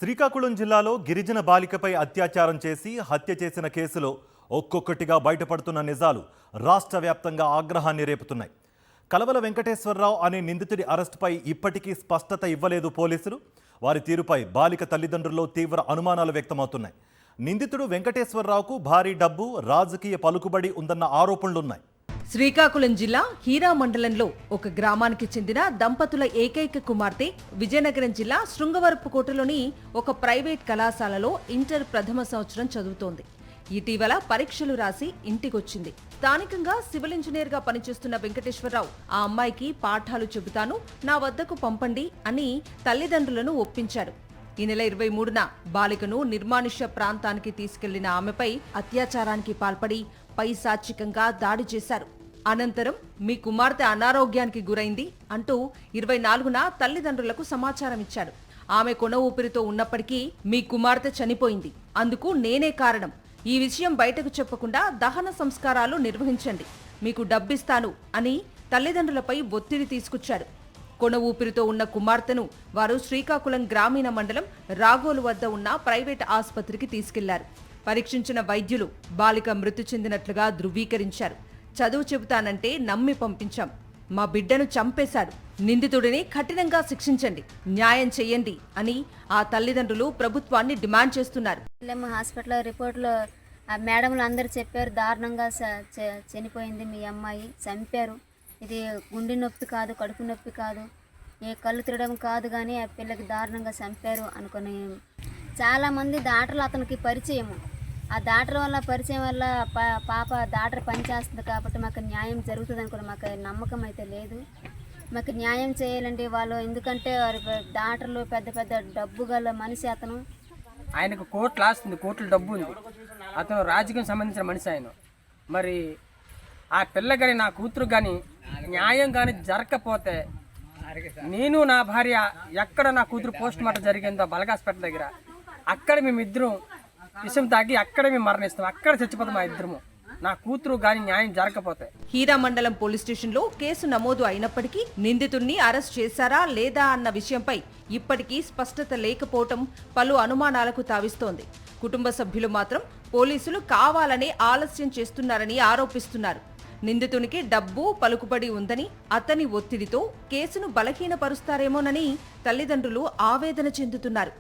శ్రీకాకుళం జిల్లాలో గిరిజన బాలికపై అత్యాచారం చేసి హత్య చేసిన కేసులో ఒక్కొక్కటిగా బయటపడుతున్న నిజాలు రాష్ట్ర వ్యాప్తంగా ఆగ్రహాన్ని రేపుతున్నాయి. కలవల వెంకటేశ్వరరావు అనే నిందితుడి అరెస్టుపై ఇప్పటికీ స్పష్టత ఇవ్వలేదు పోలీసులు. వారి తీరుపై బాలిక తల్లిదండ్రుల్లో తీవ్ర అనుమానాలు వ్యక్తమవుతున్నాయి. నిందితుడు వెంకటేశ్వరరావుకు భారీ డబ్బు, రాజకీయ పలుకుబడి ఉందన్న ఆరోపణలున్నాయి. శ్రీకాకుళం జిల్లా హీరా మండలంలో ఒక గ్రామానికి చెందిన దంపతుల ఏకైక కుమార్తె విజయనగరం జిల్లా శృంగవరపుకోటలోని ఒక ప్రైవేట్ కళాశాలలో ఇంటర్ ప్రథమ సంవత్సరం చదువుతోంది. ఇటీవల పరీక్షలు రాసి ఇంటికొచ్చింది. స్థానికంగా సివిల్ ఇంజనీర్ గా పనిచేస్తున్న వెంకటేశ్వరరావు ఆ అమ్మాయికి పాఠాలు చెబుతాను, నా వద్దకు పంపండి అని తల్లిదండ్రులను ఒప్పించాడు. ఈ నెల 23న బాలికను నిర్మానుష్య ప్రాంతానికి తీసుకెళ్లిన ఆమెపై అత్యాచారానికి పాల్పడి పైశాచికంగా దాడి చేశారు. అనంతరం మీ కుమార్తె అనారోగ్యానికి గురైంది అంటూ 24న తల్లిదండ్రులకు సమాచారం ఇచ్చాడు. ఆమె కొన ఊపిరితో ఉన్నప్పటికీ మీ కుమార్తె చనిపోయింది, అందుకు నేనే కారణం. ఈ విషయం బయటకు చెప్పకుండా దహన సంస్కారాలు నిర్వహించండి, మీకు డబ్బిస్తాను అని తల్లిదండ్రులపై ఒత్తిడి తీసుకొచ్చాడు. కొన ఊపిరితో ఉన్న కుమార్తెను వారు శ్రీకాకుళం గ్రామీణ మండలం రాగోలు వద్ద ఉన్న ప్రైవేట్ ఆసుపత్రికి తీసుకెళ్లారు. పరీక్షించిన వైద్యులు బాలిక మృతి చెందినట్లుగా ధృవీకరించారు. చదువు చెబుతానంటే నమ్మి పంపించాం, మా బిడ్డను చంపేశాడు, నిందితుడిని కఠినంగా శిక్షించండి, న్యాయం చెయ్యండి అని ఆ తల్లిదండ్రులు ప్రభుత్వాన్ని డిమాండ్ చేస్తున్నారు. హాస్పిటల్ రిపోర్ట్లో మేడంలు అందరూ చెప్పారు, దారుణంగా చనిపోయింది మీ అమ్మాయి, చంపారు. ఇది గుండె నొప్పి కాదు, కడుపు నొప్పి కాదు, ఏ కళ్ళు తిరగడం కాదు, కానీ ఆ పిల్లకి దారుణంగా చంపారు అనుకుని చాలామంది డాక్టర్లు అతనికి పరిచయము. ఆ డాక్టర్ వల్ల పరిచయం వల్ల పాప డాక్టర్ పనిచేస్తుంది కాబట్టి మాకు న్యాయం జరుగుతుంది అనుకుని మాకు నమ్మకం అయితే లేదు. మాకు న్యాయం చేయాలండి వాళ్ళు, ఎందుకంటే డాక్టర్లు పెద్ద పెద్ద డబ్బు గల మనిషి అతను. ఆయనకు కోట్లు ఆస్తుంది, కోట్ల డబ్బు ఉంది, అతను రాజకీయం సంబంధించిన మనిషి ఆయన. మరి ఆ పిల్ల కానీ నా కూతురు కానీ న్యాయం కానీ జరగకపోతే నేను నా భార్య ఎక్కడ నా కూతురు పోస్ట్ మార్టం జరిగిందో బలగ హాస్పిటల్ దగ్గర అక్కడ మేమిద్దరం విషం తాగి అక్కడ మేము మరణిస్తాం, అక్కడ చచ్చిపోతాం మా ఇద్దరము, నా కూతురు గాని న్యాయం జరగకపోతే. హీరా మండలం పోలీస్ స్టేషన్లో కేసు నమోదు అయినప్పటికీ నిందితుడిని అరెస్ట్ చేశారా లేదా అన్న విషయంపై ఇప్పటికీ స్పష్టత లేకపోవటం పలు అనుమానాలకు తావిస్తోంది. కుటుంబ సభ్యులు మాత్రం పోలీసులు కావాలనే ఆలస్యం చేస్తున్నారని ఆరోపిస్తున్నారు. నిందితునికి డబ్బు, పలుకుబడి ఉందని అతని ఒత్తిడితో కేసును బలహీనపరుస్తారేమోనని తల్లిదండ్రులు ఆవేదన చెందుతున్నారు.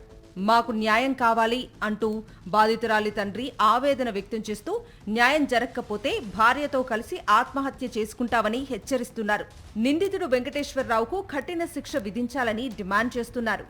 మాకు న్యాయం కావాలి అంటూ బాధితురాలి తండ్రి ఆవేదన వ్యక్తం చేస్తూ న్యాయం జరగకపోతే భార్యతో కలిసి ఆత్మహత్య చేసుకుంటామని హెచ్చరిస్తున్నారు. నిందితుడు వెంకటేశ్వరరావుకు కఠిన శిక్ష విధించాలని డిమాండ్ చేస్తున్నారు.